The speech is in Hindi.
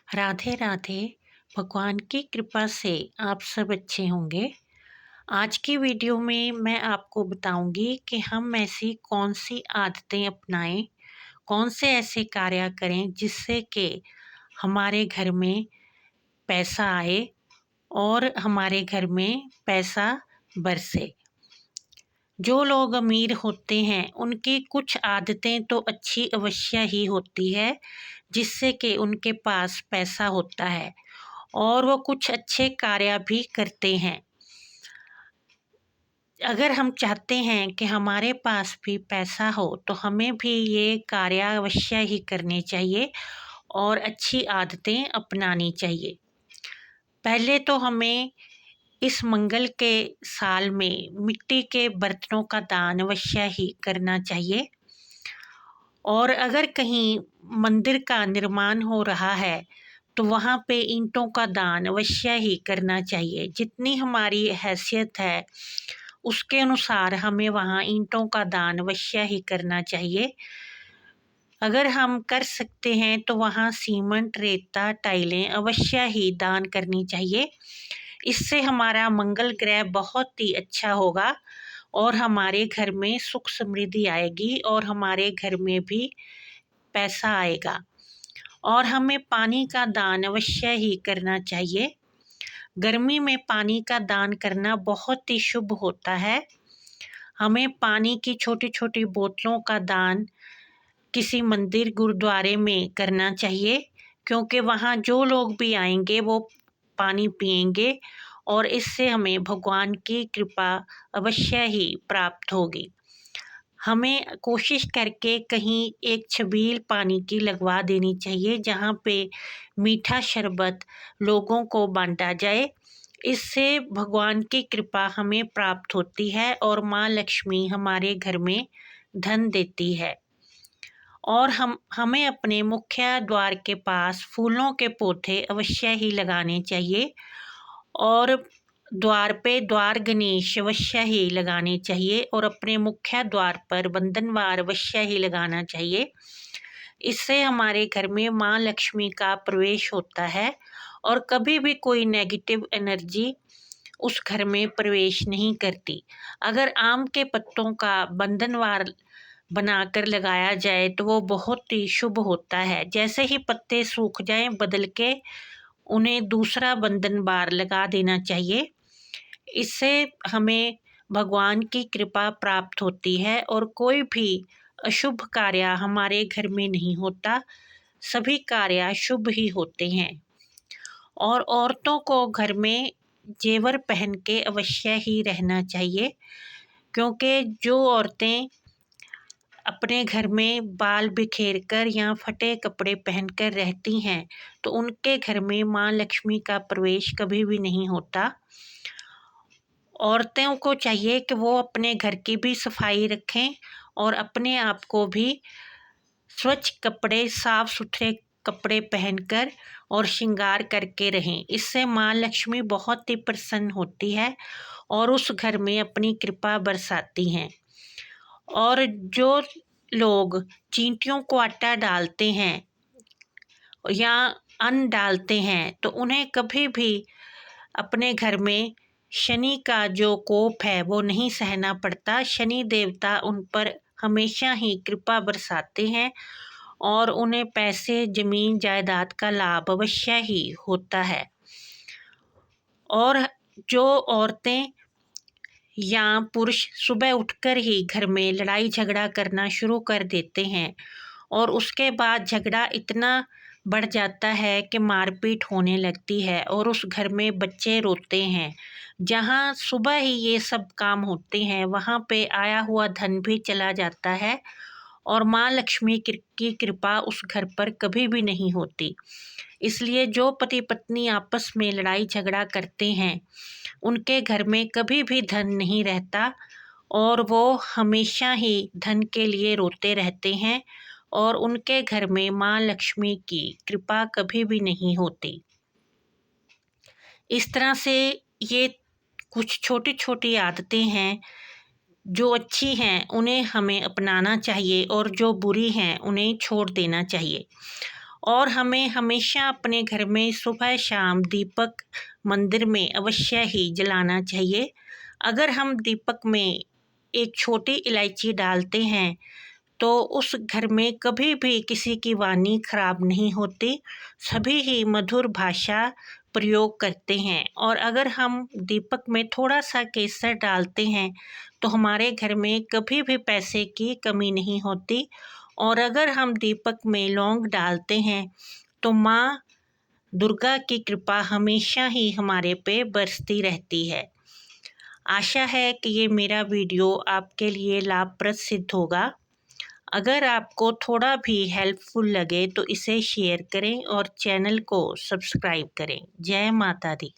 राधे राधे। भगवान की कृपा से आप सब अच्छे होंगे। आज की वीडियो में मैं आपको बताऊंगी कि हम ऐसी कौन सी आदतें अपनाएं, कौन से ऐसे कार्य करें जिससे कि हमारे घर में पैसा आए और हमारे घर में पैसा बरसे। जो लोग अमीर होते हैं उनकी कुछ आदतें तो अच्छी अवश्य ही होती है जिससे कि उनके पास पैसा होता है और वो कुछ अच्छे कार्य भी करते हैं। अगर हम चाहते हैं कि हमारे पास भी पैसा हो तो हमें भी ये कार्य अवश्य ही करने चाहिए और अच्छी आदतें अपनानी चाहिए। पहले तो हमें इस मंगल के साल में मिट्टी के बर्तनों का दान अवश्य ही करना चाहिए। और अगर कहीं मंदिर का निर्माण हो रहा है तो वहाँ पे ईंटों का दान अवश्य ही करना चाहिए। जितनी हमारी हैसियत है उसके अनुसार हमें वहाँ ईंटों का दान अवश्य ही करना चाहिए। अगर हम कर सकते हैं तो वहाँ सीमेंट, रेता, टाइलें अवश्य ही दान करनी चाहिए। इससे हमारा मंगल ग्रह बहुत ही अच्छा होगा और हमारे घर में सुख समृद्धि आएगी और हमारे घर में भी पैसा आएगा। और हमें पानी का दान अवश्य ही करना चाहिए। गर्मी में पानी का दान करना बहुत ही शुभ होता है। हमें पानी की छोटी छोटी बोतलों का दान किसी मंदिर, गुरुद्वारे में करना चाहिए, क्योंकि वहाँ जो लोग भी आएंगे वो पानी पिएंगे और इससे हमें भगवान की कृपा अवश्य ही प्राप्त होगी। हमें कोशिश करके कहीं एक छबील पानी की लगवा देनी चाहिए जहाँ पे मीठा शरबत लोगों को बांटा जाए। इससे भगवान की कृपा हमें प्राप्त होती है और माँ लक्ष्मी हमारे घर में धन देती है। और हमें अपने मुख्य द्वार के पास फूलों के पौधे अवश्य ही लगाने चाहिए और द्वार पे द्वार गणेश अवश्य ही लगाने चाहिए और अपने मुख्य द्वार पर बंधनवार अवश्य ही लगाना चाहिए। इससे हमारे घर में माँ लक्ष्मी का प्रवेश होता है और कभी भी कोई नेगेटिव एनर्जी उस घर में प्रवेश नहीं करती। अगर आम के पत्तों का बंधनवार बनाकर लगाया जाए तो वो बहुत ही शुभ होता है। जैसे ही पत्ते सूख जाएं बदल के उन्हें दूसरा बंधन बार लगा देना चाहिए। इससे हमें भगवान की कृपा प्राप्त होती है और कोई भी अशुभ कार्य हमारे घर में नहीं होता, सभी कार्य शुभ ही होते हैं। और औरतों को घर में जेवर पहन के अवश्य ही रहना चाहिए, क्योंकि जो औरतें अपने घर में बाल बिखेर कर या फटे कपड़े पहनकर रहती हैं तो उनके घर में माँ लक्ष्मी का प्रवेश कभी भी नहीं होता। औरतों को चाहिए कि वो अपने घर की भी सफाई रखें और अपने आप को भी स्वच्छ कपड़े, साफ सुथरे कपड़े पहनकर और श्रृंगार करके रहें। इससे माँ लक्ष्मी बहुत ही प्रसन्न होती है और उस घर में अपनी कृपा बरसाती हैं। और जो लोग चींटियों को आटा डालते हैं या अन्न डालते हैं तो उन्हें कभी भी अपने घर में शनि का जो कोप है वो नहीं सहना पड़ता। शनि देवता उन पर हमेशा ही कृपा बरसाते हैं और उन्हें पैसे, जमीन जायदाद का लाभ अवश्य ही होता है। और जो औरतें या पुरुष सुबह उठकर ही घर में लड़ाई झगड़ा करना शुरू कर देते हैं और उसके बाद झगड़ा इतना बढ़ जाता है कि मारपीट होने लगती है और उस घर में बच्चे रोते हैं। जहाँ सुबह ही ये सब काम होते हैं वहाँ पे आया हुआ धन भी चला जाता है और माँ लक्ष्मी की कृपा उस घर पर कभी भी नहीं होती। इसलिए जो पति पत्नी आपस में लड़ाई झगड़ा करते हैं उनके घर में कभी भी धन नहीं रहता और वो हमेशा ही धन के लिए रोते रहते हैं और उनके घर में माँ लक्ष्मी की कृपा कभी भी नहीं होती। इस तरह से ये कुछ छोटी छोटी आदतें हैं जो अच्छी हैं उन्हें हमें अपनाना चाहिए और जो बुरी हैं उन्हें छोड़ देना चाहिए। और हमें हमेशा अपने घर में सुबह शाम दीपक मंदिर में अवश्य ही जलाना चाहिए। अगर हम दीपक में एक छोटी इलायची डालते हैं तो उस घर में कभी भी किसी की वाणी खराब नहीं होती, सभी ही मधुर भाषा प्रयोग करते हैं। और अगर हम दीपक में थोड़ा सा केसर डालते हैं तो हमारे घर में कभी भी पैसे की कमी नहीं होती। और अगर हम दीपक में लौंग डालते हैं तो माँ दुर्गा की कृपा हमेशा ही हमारे पे बरसती रहती है। आशा है कि ये मेरा वीडियो आपके लिए लाभप्रद सिद्ध होगा। अगर आपको थोड़ा भी हेल्पफुल लगे तो इसे शेयर करें और चैनल को सब्सक्राइब करें। जय माता दी।